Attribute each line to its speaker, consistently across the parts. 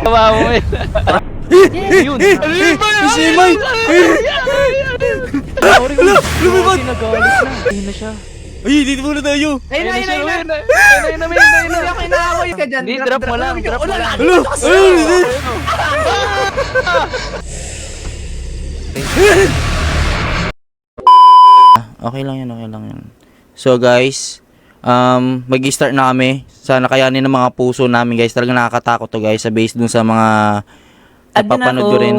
Speaker 1: Tawa mo eh. Yun.
Speaker 2: Si May!
Speaker 1: Lumipad! Nagalit na. Ayun na siya.
Speaker 2: Ay, dito muna tayo!
Speaker 1: Ayun na.
Speaker 3: Ako inaaway ka dyan.
Speaker 1: Hindi, drop mo lang. Drop mo lang.
Speaker 2: Hello! Ayun! Okay lang yan. So guys, mag-start na kami. Sana kayanin ng mga puso namin guys. Talagang nakakatakot to guys. Sa base dun sa mga napapanood ko rin.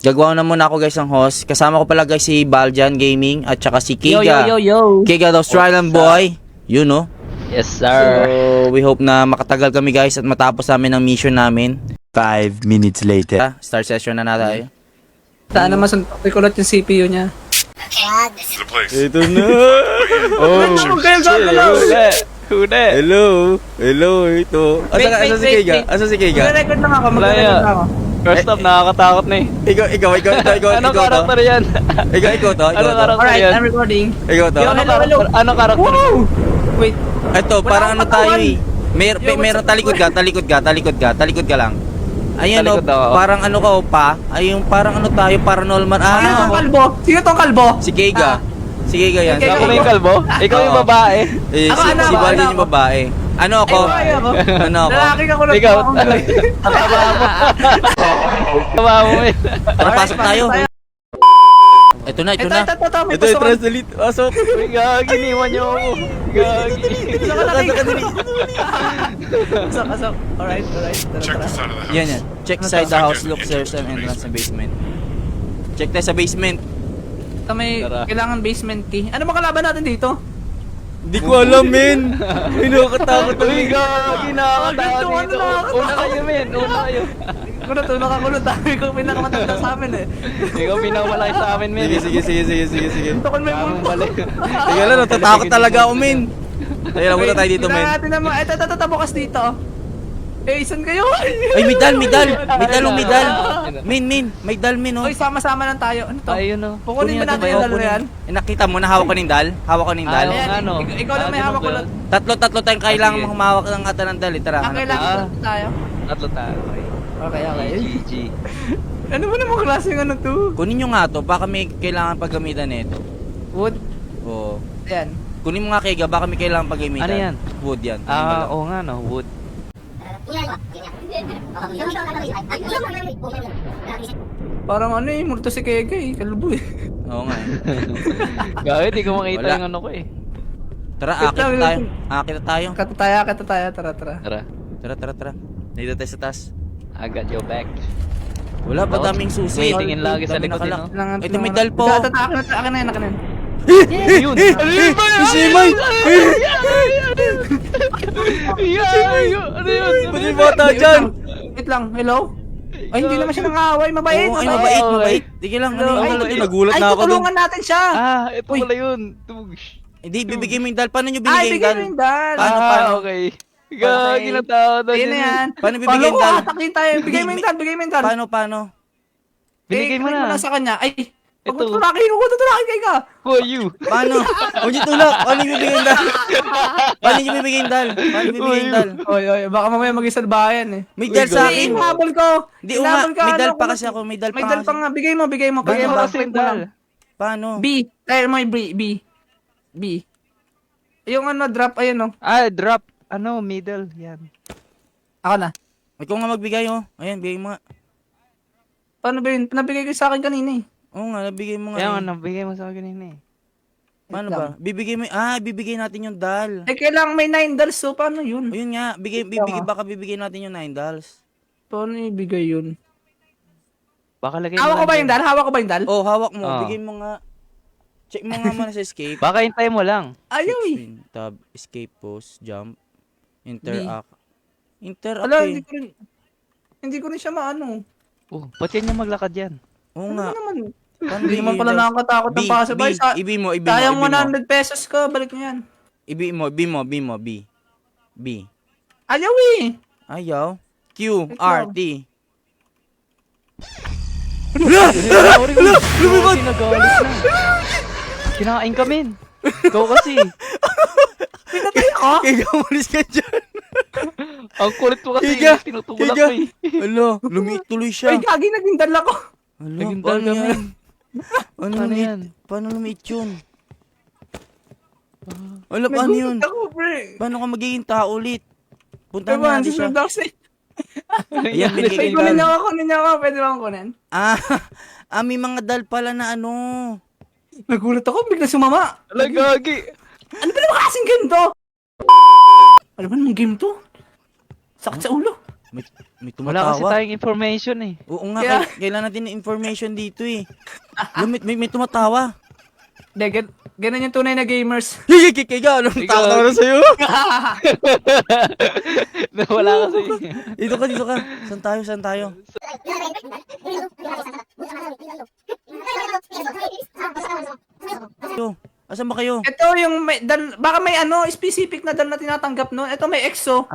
Speaker 2: Gagawa na muna ako guys ng host. Kasama ko pala guys si Baljan Gaming at saka si Kiga.
Speaker 3: Yo.
Speaker 2: Kiga the Australian boy. You know.
Speaker 1: Yes, sir.
Speaker 2: So we hope na makatagal kami guys at matapos namin ang mission namin.
Speaker 4: 5 minutes later.
Speaker 2: Start session na tayo.
Speaker 3: Sana masunod yung CPU niya.
Speaker 2: Ito na. Oh,
Speaker 1: Huli.
Speaker 2: Hello, ito. Asa si Kiga? Asa si Kiga?
Speaker 3: Mag-record lang ako.
Speaker 1: First off, nakakatakot na eh.
Speaker 2: Ikaw
Speaker 1: Anong
Speaker 2: to.
Speaker 1: karakter yan?
Speaker 2: Ikaw to.
Speaker 1: Anong karakter
Speaker 3: Alright,
Speaker 1: yan?
Speaker 3: I'm recording.
Speaker 2: Ikaw to.
Speaker 1: Anong karakter?
Speaker 3: Wait.
Speaker 2: Ito, parang ano tayo eh. Meron talikod ka lang. Ayun o,
Speaker 1: Talikod ako.
Speaker 2: parang ano ka o pa. Ayun, parang ano tayo, paranormal.
Speaker 3: Sino tong kalbo? Sino tong kalbo?
Speaker 2: Si Kiga. Si Kiga yan.
Speaker 3: Okay,
Speaker 1: Ako na yung kalbo? Ikaw yung babae?
Speaker 2: Eh,
Speaker 3: Ako, ano
Speaker 2: si
Speaker 3: ako,
Speaker 2: Baljan
Speaker 3: ano
Speaker 2: yung babae. Ano ako? Ano ako?
Speaker 3: Lalaki ka ko lang.
Speaker 1: Ikaw. Tawa mo eh.
Speaker 2: Tara, pasok tayo. Ito na.
Speaker 3: Ito. May pasukan.
Speaker 2: translate. Pasok.
Speaker 1: Uy, gagi, iniwan niyo ako. Gagi.
Speaker 3: Pasok. Alright. Tara.
Speaker 2: Yan. Check side the house, look there's an entrance sa basement. Check tayo sa basement.
Speaker 3: Ito may
Speaker 1: Tara.
Speaker 3: kailangan basement key. Ano ba kalaban natin dito?
Speaker 2: Hindi ko alam, men. Pinakatakot
Speaker 1: Uy, gagi, nakakatakot
Speaker 3: Ano
Speaker 1: dito.
Speaker 3: nakakatakot?
Speaker 1: Una kayo, men. Una kayo.
Speaker 3: Tulog ako. Dami ko pinakamatanda sa amin eh.
Speaker 1: Ikaw pinakamalaki sa amin, men.
Speaker 2: Sige.
Speaker 3: Tukon mo yung
Speaker 1: Tamang
Speaker 3: multo.
Speaker 1: balik.
Speaker 2: Teka lang, natatakot talaga ako, men. Tayo lang muna tayo dito, men.
Speaker 3: Natin naman. Ito, bukas dito. Eh, isan kayo?
Speaker 2: Ay, may dal. Min, may dal, min, oh.
Speaker 3: Uy, sama-sama lang tayo. Ano to?
Speaker 1: Ayun o.
Speaker 3: Kukunin ba natin yung dalawa yan?
Speaker 2: Eh, nakita mo, nahawak ko ng dal? Hawak ko ng dal?
Speaker 1: Ayaw. Ano?
Speaker 3: Ikaw lang may
Speaker 1: Ah,
Speaker 3: hawak ko
Speaker 1: ganun
Speaker 3: lang.
Speaker 2: Tatlo tayong kailangan
Speaker 1: Sige.
Speaker 2: humawak ng ata ng dal. Tara,
Speaker 3: Ang
Speaker 2: hanap
Speaker 3: kailangan
Speaker 1: Ah.
Speaker 3: tayo.
Speaker 1: Tatlo tayo.
Speaker 3: Okay.
Speaker 1: GG.
Speaker 3: Ano ba namang klaseng ano to?
Speaker 2: Kunin nyo nga to, baka may kailangan paggamitan nito.
Speaker 3: Wood?
Speaker 2: Oo.
Speaker 3: Ayan.
Speaker 2: Kunin mo nga Kiga, baka may kailangan paggamitan.
Speaker 1: Ano yan?
Speaker 2: Wood yan. Kunin mo lang.
Speaker 1: Oo nga, no. Wood.
Speaker 3: Parang ano eh, multo si Kega eh. Kalbo eh.
Speaker 2: Oo nga.
Speaker 1: Gagi, di ko makita
Speaker 2: Wala.
Speaker 1: yung ano ko eh.
Speaker 2: Tara,
Speaker 3: Wait
Speaker 2: akit
Speaker 3: lang,
Speaker 2: tayo. Akit tayo.
Speaker 3: Kata tayo. Tara.
Speaker 1: Tara.
Speaker 2: Dito tayo sa taas.
Speaker 1: I got your back.
Speaker 2: Wala pa
Speaker 1: Oo.
Speaker 2: daming susi.
Speaker 1: May tingin lagi sa
Speaker 2: Dami
Speaker 1: likod
Speaker 2: nakalak.
Speaker 1: din,
Speaker 3: Kailangan-
Speaker 2: Ito, may dal po.
Speaker 3: Akin na yan.
Speaker 1: Yun.
Speaker 2: Si May!
Speaker 1: Ano yun?
Speaker 2: Pwede yung bata dyan!
Speaker 3: Wait lang, hello? Ay, hindi naman siya nangaway. Mabait.
Speaker 2: Oo, ay, mabait. Sige lang, ano yung dal? Nagulat na ako doon.
Speaker 3: Tulungan natin siya.
Speaker 1: Ah, ito
Speaker 3: Uy.
Speaker 1: pala yun. Tugs.
Speaker 2: Hindi, bibigay mo yung dal. Paano nyo
Speaker 3: Ay,
Speaker 2: binigay yung
Speaker 3: bigyan
Speaker 2: dal?
Speaker 3: mo yung dal.
Speaker 2: Paano?
Speaker 1: Okay. Gagi na tao doon.
Speaker 3: Ayun na yan.
Speaker 2: Paano bibigyan yung
Speaker 3: Paano
Speaker 2: dal?
Speaker 3: ko atakin tayo? Bigay mo yung dal.
Speaker 2: Paano?
Speaker 1: Binigay mo
Speaker 3: click
Speaker 1: na.
Speaker 3: sa kanya. Ay,
Speaker 1: Ito.
Speaker 3: huwag tutulakin kay ka.
Speaker 1: For you.
Speaker 2: Paano? Huwag nyo tulak. Paano nyo bibigay yung dal? Paano nyo bibigay yung dal?
Speaker 3: Oy, baka mamaya mag-isal bayan eh.
Speaker 2: May dal sa akin.
Speaker 3: Hinabol ko.
Speaker 2: Hindi, oo nga. May dal pa kasi ako. May dal
Speaker 3: May
Speaker 2: pa
Speaker 3: dal pa
Speaker 2: kasi.
Speaker 3: nga. Bigay mo.
Speaker 1: Bigay mo kasi yung dal.
Speaker 2: Paano?
Speaker 3: B. Kaya mo yung B. Yung ano, drop, ayun oh.
Speaker 1: Ah, drop. Ano, middle. Yan.
Speaker 3: Ako na.
Speaker 2: Ikaw nga magbigay, oh. Ayan, bigay mo nga.
Speaker 3: Paano ba yun? Nabigay ko sa akin kanina eh.
Speaker 2: Oo nga, nabigay mo nga.
Speaker 1: Kaya
Speaker 2: eh.
Speaker 1: nga, nabigay mo sa akin kanina eh.
Speaker 2: Paano
Speaker 3: Wait
Speaker 2: ba?
Speaker 3: lang.
Speaker 2: Bibigay natin yung dal.
Speaker 3: Eh, kailangan may 9 dolls so paano yun?
Speaker 2: Ayun nga, baka bibigay natin yung $9.
Speaker 3: Paano ibigay yun?
Speaker 1: Baka lagay mo
Speaker 3: Hawak ko
Speaker 1: lang
Speaker 3: ba
Speaker 1: dyan.
Speaker 3: yung dal? Hawak ko ba yung dal?
Speaker 2: Oh, hawak mo.
Speaker 1: Oh.
Speaker 2: Bigay mo nga. Check mo nga muna sa escape.
Speaker 1: Baka hintay mo lang.
Speaker 3: Ayaw eh.
Speaker 2: Screen, tab, escape, pause, jump, interact. Interact
Speaker 3: Wala,
Speaker 2: eh.
Speaker 3: hindi ko rin siya maano.
Speaker 1: Oh, ba't yan yung maglakad yan?
Speaker 2: Oo
Speaker 3: Ano
Speaker 2: nga.
Speaker 3: naman?
Speaker 2: Paano
Speaker 3: Hindi naman
Speaker 2: bigay
Speaker 3: pala
Speaker 2: yung dal?
Speaker 3: nakakatakot ng pasabay.
Speaker 2: Ibi mo.
Speaker 3: Sayang 100 pesos ka, balik mo yan.
Speaker 2: Ibi mo. B.
Speaker 3: Ayaw eh.
Speaker 2: Ayaw. Q, R, T.
Speaker 1: Lumipad! Nagalit na. Kinakain kami. Ikaw kasi.
Speaker 3: Pinatay ako.
Speaker 2: Kaya umalis ka dyan.
Speaker 1: Ang kulit mo kasi,
Speaker 2: Kiga!
Speaker 1: tinutulak
Speaker 2: Kiga!
Speaker 1: ko eh.
Speaker 2: Alo, lumiit tuloy
Speaker 3: Ay,
Speaker 2: siya.
Speaker 3: gagi, naging dal ako.
Speaker 2: Alo,
Speaker 1: Naging
Speaker 2: paano
Speaker 1: dal kami.
Speaker 2: yan? Paano
Speaker 1: Paano
Speaker 2: lumiit?
Speaker 1: yan?
Speaker 2: Paano lumiit yun? Alo, paano yun?
Speaker 3: Nagulat ako, pre.
Speaker 2: Paano ka magiging tao ulit? Puntahan
Speaker 3: Ewan,
Speaker 2: natin siya.
Speaker 3: susunod ako sa'yo.
Speaker 2: Ayan, binigay
Speaker 3: Ay,
Speaker 2: kay
Speaker 3: kunin niyo
Speaker 2: Dal.
Speaker 3: ako, kunin niyo ako. Pwede ba akong kunin?
Speaker 2: May mga dal pala na ano.
Speaker 3: Nagulat ako, bigla sumama.
Speaker 1: Ala, gagi.
Speaker 3: Ano ba naman kasing game to? Ano ba naman game to? Sakit sa ulo.
Speaker 2: May
Speaker 1: Wala kasi
Speaker 2: tumatawa.
Speaker 1: tayong information eh.
Speaker 2: Oo nga,
Speaker 3: Kaya-
Speaker 2: kailangan natin ng information dito eh. May tumatawa.
Speaker 3: Hindi, ganun yung tunay na gamers.
Speaker 2: Kikikiga, anong
Speaker 1: Ikaw.
Speaker 2: tao na sa'yo?
Speaker 1: Wala kasi.
Speaker 2: Dito ka. Saan tayo? Yo, asan ba kayo?
Speaker 3: Ito yung may dal, baka may ano, specific na dal na tinatanggap noon. Ito may EXO.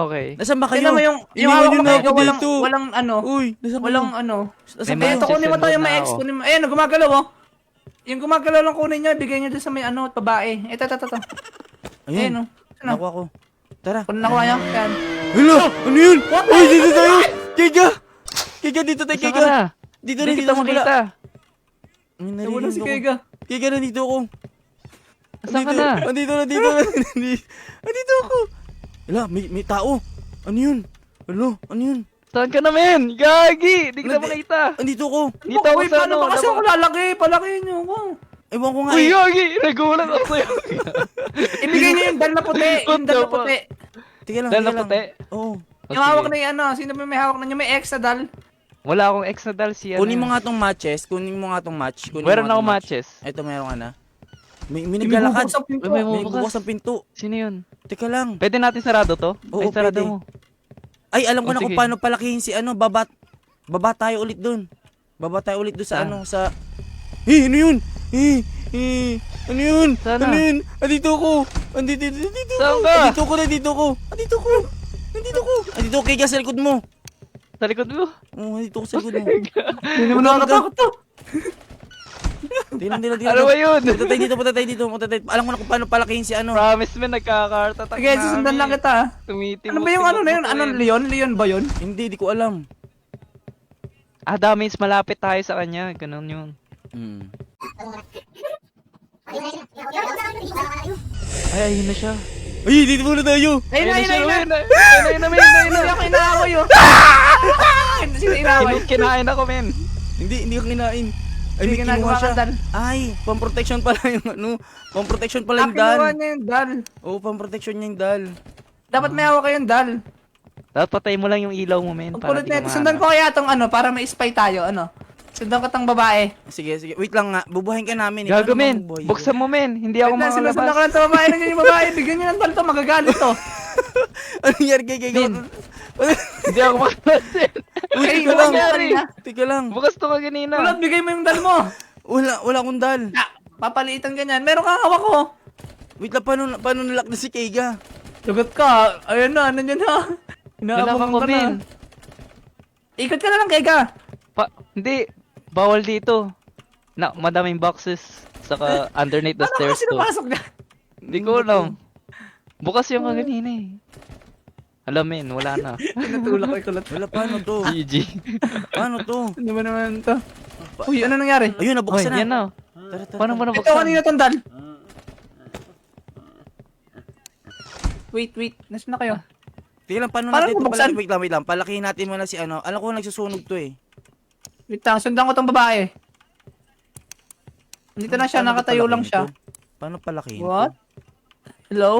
Speaker 1: Okay.
Speaker 2: Nasaan ba kayo?
Speaker 3: Tingnan mo yung
Speaker 2: Iniwan
Speaker 3: hawak
Speaker 2: niyo
Speaker 3: mo
Speaker 2: na
Speaker 3: kayo,
Speaker 2: ako
Speaker 3: walang,
Speaker 2: dito.
Speaker 3: walang ano,
Speaker 2: Uy, nasaan
Speaker 3: walang
Speaker 2: kayo?
Speaker 3: ano.
Speaker 2: Nasaan
Speaker 1: May
Speaker 2: kayo?
Speaker 3: Ito kunin mo to yung may
Speaker 1: na
Speaker 3: X,
Speaker 1: ako.
Speaker 3: kunin mo. Ayun, gumagalaw oh. Yung gumagalaw lang kunin nyo, bigay nyo dun sa may ano, babae. Ito. Ayun
Speaker 2: Ayun,
Speaker 3: oh. Ano?
Speaker 2: nakuha ko. Tara.
Speaker 3: Kunin ako yan. Yan.
Speaker 2: Hello, ano yun? Uy, dito tayo. Kiga, dito tayo,
Speaker 1: Saan ka
Speaker 2: Kiga.
Speaker 1: na?
Speaker 2: Dito
Speaker 1: Hindi
Speaker 2: na, dito
Speaker 1: kita
Speaker 2: sa kabila.
Speaker 1: makita.
Speaker 2: Ay,
Speaker 3: Nawala si
Speaker 2: narinig ako.
Speaker 3: Kega.
Speaker 2: Kiga, nandito ako.
Speaker 1: Saan ka na?
Speaker 2: Andito. Andito ako. Hala, may tao. Ano yun? Ano yun?
Speaker 1: Saan ka na, men? Gagi! Di kita makita.
Speaker 2: Andito ako.
Speaker 1: Dito ako sa
Speaker 3: Paano
Speaker 1: ano.
Speaker 3: ba kasi ako lalaki? Palakihin nyo ako.
Speaker 2: Ewan ko nga
Speaker 1: Uy,
Speaker 2: eh.
Speaker 1: gagi! Nagulat ako sa'yo.
Speaker 3: Ibigay nyo yung dal na puti. Yung dal na puti.
Speaker 2: Teka lang,
Speaker 1: Dal na
Speaker 2: teka lang.
Speaker 1: puti.
Speaker 2: Oo.
Speaker 3: Yung hawak na yung ano, sino ba may hawak na nyo? May X na dal.
Speaker 1: Wala akong ex na dal si ano.
Speaker 2: Kunin mo nga tong matches. Kunin mo nga tong match.
Speaker 1: Meron ako matches.
Speaker 2: Ito, meron ka na. May naglalakad.
Speaker 3: Bubuksan pinto.
Speaker 1: May
Speaker 2: May
Speaker 1: bubukas.
Speaker 2: bukas ang pinto.
Speaker 1: Sino yun?
Speaker 2: Teka lang.
Speaker 1: Pwede natin sarado to?
Speaker 2: Oo,
Speaker 1: Ay, sarado
Speaker 2: pwede.
Speaker 1: mo.
Speaker 2: Ay, alam ko
Speaker 1: Oh,
Speaker 2: na kung
Speaker 1: sige.
Speaker 2: paano palakihin si ano, baba tayo ulit dun. Baba tayo ulit dun sa
Speaker 1: Saan?
Speaker 2: ano, sa... Ano yun? Ano yun?
Speaker 1: Saan
Speaker 2: Ano
Speaker 1: na?
Speaker 2: yun? Andito ko. Andito
Speaker 1: Saan
Speaker 2: ko.
Speaker 1: ka?
Speaker 2: Andito ko. Andito ko, Kiga, sa likod mo.
Speaker 1: Sa likod mo.
Speaker 2: Oo, andito ko sa likod mo.
Speaker 3: Hindi naman nakakatakot to.
Speaker 2: Tingnan.
Speaker 1: Ano ba yun?
Speaker 2: Punta tayo dito. Alam ko na kung paano palakihin si ano.
Speaker 1: Promise me, nagkakartatak
Speaker 3: Sige, susundan lang kita. ah.
Speaker 1: Tumitimok.
Speaker 3: Ano ba yung ano na yun? Anong Leon? Leon ba yun?
Speaker 2: Hindi, di ko alam.
Speaker 1: Damage, malapit tayo sa kanya. Ganun yun. Ay, ayun na siya.
Speaker 2: Ay, dito muna tayo.
Speaker 3: Ayun na.
Speaker 1: Ayun na,
Speaker 3: Hindi ako inaaway oh. Sino inaaway?
Speaker 1: Kinain ako, men.
Speaker 2: Hindi ka kinain. Ay,
Speaker 3: Hindi
Speaker 2: may
Speaker 3: ginagawa
Speaker 2: kinuha siya.
Speaker 3: kang dal.
Speaker 2: Ay, pang-protection pala yung ano. Pang-protection pala yung
Speaker 3: Kinuha
Speaker 2: dal.
Speaker 3: niya yung dal.
Speaker 2: Oo, pang-protection niya yung dal.
Speaker 3: Dapat may hawak kayong dal.
Speaker 1: Dapat patay mo lang yung ilaw mo, men.
Speaker 3: Ang
Speaker 1: para
Speaker 3: kulit
Speaker 1: di ka
Speaker 3: na ito. Sundan
Speaker 1: mahanap.
Speaker 3: ko kaya itong ano, para may spy tayo, ano. Sundan ko tong babae.
Speaker 2: Sige. Wait lang nga. Bubuhayin ka namin.
Speaker 1: Gago,
Speaker 2: Paano
Speaker 1: men.
Speaker 2: mabubuhay ko?
Speaker 1: Buksan mo, men. Hindi ako
Speaker 3: Wait lang, sinusundan ko
Speaker 1: makalabas.
Speaker 3: lang itong babae. Nandiyan yung babae. Bigyan niyo ng dal to, magagalit to.
Speaker 2: Ano nangyari kay Kiga?
Speaker 1: Min. Hindi ako makalabas.
Speaker 2: Uy,
Speaker 3: Ay,
Speaker 2: teka
Speaker 3: bukas
Speaker 2: lang.
Speaker 3: na kanina.
Speaker 2: Teka lang.
Speaker 1: Bukas to ka kanina.
Speaker 3: Kulot, bigay mo yung dal mo.
Speaker 2: Wala akong dal.
Speaker 3: Ah, papaliitan ganyan. Meron kang hawak ko.
Speaker 2: Wait lang, paano nalak na si Kiga?
Speaker 3: Lugot ka. Ayun na, nandiyan na.
Speaker 1: Wala
Speaker 3: Inaabang
Speaker 1: ako,
Speaker 3: ka na.
Speaker 1: men.
Speaker 3: Ikot ka na lang, Kega.
Speaker 1: Hindi. Bawal dito. Madaming boxes. Saka underneath the
Speaker 3: Ano
Speaker 1: stairs
Speaker 3: kasi
Speaker 1: to.
Speaker 3: napasok na?
Speaker 1: Hindi ko alam. Bukas yung kanina eh. Alam, men. Wala na.
Speaker 3: Tinutulak ko yung kulot.
Speaker 2: Wala, paano to?
Speaker 1: GG.
Speaker 2: Paano to?
Speaker 3: Ano ba naman to? Uy, ano nangyari?
Speaker 2: Ayun,
Speaker 1: Oy,
Speaker 2: nabuksan na.
Speaker 1: yan na.
Speaker 2: Tara.
Speaker 1: Paano mo
Speaker 3: Ito,
Speaker 1: nabuksan?
Speaker 3: kanina tong dal. Wait. Nasaan na kayo?
Speaker 2: Teka lang, paano
Speaker 3: Paano
Speaker 2: natin ito
Speaker 3: bubuksan?
Speaker 2: Wait lang. Palakihin natin muna si ano. Alam ko nagsusunog to eh.
Speaker 3: Wait lang, sundan ko tong babae. Dito na siya,
Speaker 2: Paano ba
Speaker 3: nakatayo lang
Speaker 2: palakihin
Speaker 3: siya.
Speaker 2: to? Paano palakihin
Speaker 3: What?
Speaker 2: to?
Speaker 3: Hello?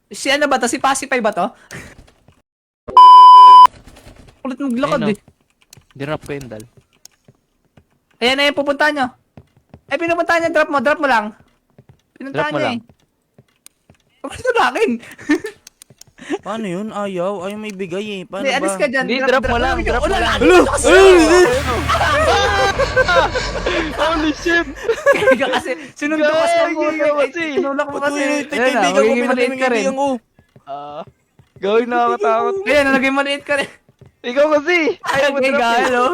Speaker 3: Si ano ba to? Si Pacify ba to? Kulit maglakad
Speaker 1: Ayun,
Speaker 3: eh.
Speaker 1: Dinrap ko yung dal.
Speaker 3: Ayan na yung pupunta nyo. Eh, pinupunta niya, drop mo lang. Pinunta
Speaker 1: Drop mo
Speaker 3: niya
Speaker 1: lang.
Speaker 3: eh. Kapag ito sa akin.
Speaker 2: Paano yun? Ayaw may bigay eh. Paano
Speaker 3: Hindi, alis
Speaker 2: ba?
Speaker 3: ka dyan.
Speaker 1: Hindi, drop mo lang, drop mo lang.
Speaker 2: Hello!
Speaker 1: Holy shit!
Speaker 3: Kaya kasi, sinundukas lang mo.
Speaker 1: Gagi ka kasi.
Speaker 3: Sinulak mo kasi.
Speaker 2: Patuloy,
Speaker 3: Ayan na,
Speaker 2: kaibigan ko,
Speaker 3: magiging maliit ka rin.
Speaker 2: pinakaibigan ko.
Speaker 1: Gawin nakakatakot.
Speaker 3: Ayan, nalagay maliit ka rin.
Speaker 1: Ikaw kasi! Ayaw mo
Speaker 3: Ay,
Speaker 1: drop eh.
Speaker 3: hello?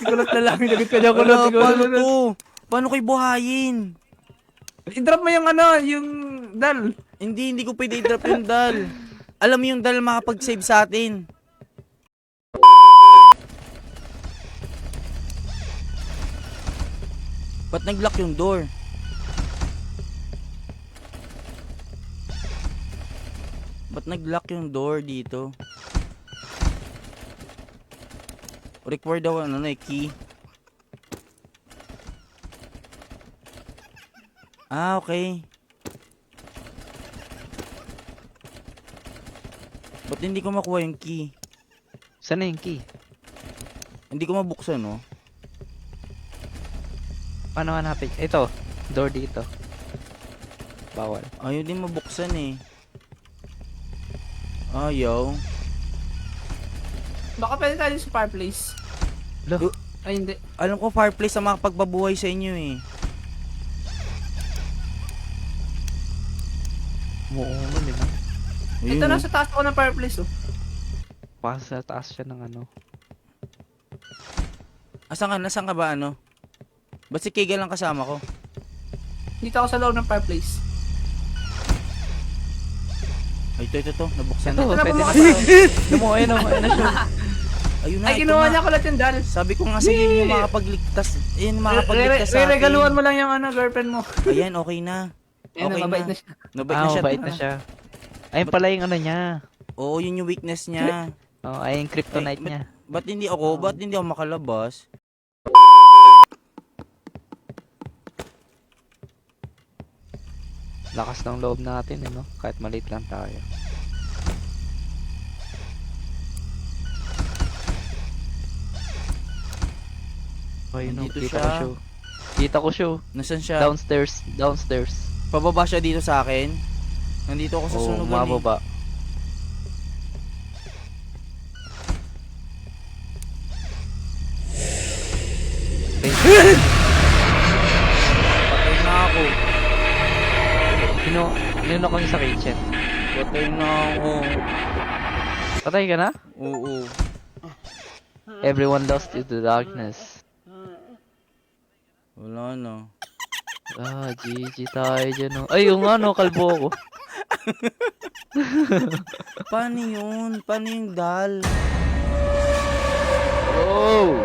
Speaker 3: Kulot na lang, nagot ka dyan, kulot.
Speaker 2: Wala, paano to? Paano kayo buhayin?
Speaker 3: I-drop mo yung ano, yung dal.
Speaker 2: Hindi ko pwede i-drop yung dal. Alam mo yung dal makapag-save sa atin. Ba't nag-lock yung door? Ba't nag-lock yung door dito? Require daw ano na key. Ah, okay. Ba't hindi ko makuha yung key?
Speaker 1: Saan na yung key?
Speaker 2: Hindi ko mabuksan, no?
Speaker 1: Paano hanapin? Ito. Door dito. Bawal.
Speaker 2: Ayaw din mabuksan eh. Ayaw.
Speaker 3: Baka pwede tayo sa fireplace.
Speaker 1: Lo.
Speaker 3: Ay, hindi.
Speaker 2: Alam ko fireplace ang makapagbabuhay sa inyo eh.
Speaker 1: Umuungon din ah.
Speaker 2: Ayun,
Speaker 3: Ito
Speaker 2: oh.
Speaker 3: nasa taas ako ng fireplace, oh.
Speaker 1: Baka sa taas siya ng ano.
Speaker 2: Nasaan ka ba ano? Ba't si Kiga lang kasama ko?
Speaker 3: Dito ako sa loob ng fireplace.
Speaker 2: Ay, ito. Nabuksan
Speaker 1: Ito,
Speaker 2: na.
Speaker 1: pwede na. Ayun na siya.
Speaker 2: Ayun na,
Speaker 3: Ay,
Speaker 2: ito
Speaker 3: kinuha
Speaker 2: na.
Speaker 3: niya ko lahat yung dal.
Speaker 2: Sabi ko nga sige yun yung makapagligtas. Yun yung makapagligtas sa atin.
Speaker 3: Re-regaluhan mo lang yung ano, girlfriend mo.
Speaker 2: Ayan, okay na.
Speaker 3: Ayun,
Speaker 2: Okay
Speaker 3: mabait
Speaker 2: na.
Speaker 3: na siya.
Speaker 2: Mabait na siya.
Speaker 1: Mabait na siya. Ayun pala yung ano niya.
Speaker 2: Oo, yun yung weakness niya.
Speaker 1: Oh, ayun yung kryptonite
Speaker 2: Ay,
Speaker 1: niya.
Speaker 2: Ba't hindi ako makalabas?
Speaker 1: Lakas ng loob natin, no? Kahit maliit lang tayo. Ayun, no,
Speaker 2: Nandito
Speaker 1: kita
Speaker 2: siya.
Speaker 1: ko siya. Kita ko siya.
Speaker 2: Nasaan siya?
Speaker 1: Downstairs.
Speaker 2: Pababa siya dito sa akin. Nandito ako sa
Speaker 1: Oo,
Speaker 2: sunugan
Speaker 1: mababa.
Speaker 2: Patay na ako.
Speaker 1: Nino ko sa kitchen.
Speaker 2: Patay na ako.
Speaker 1: Patay ka na?
Speaker 2: Oo.
Speaker 1: Everyone lost to the darkness.
Speaker 2: Wala na.
Speaker 1: GG tayo dyan, no? Ay, yung ano, kalbo ko.
Speaker 2: Paano yun? Paano yung dal?
Speaker 1: Oh,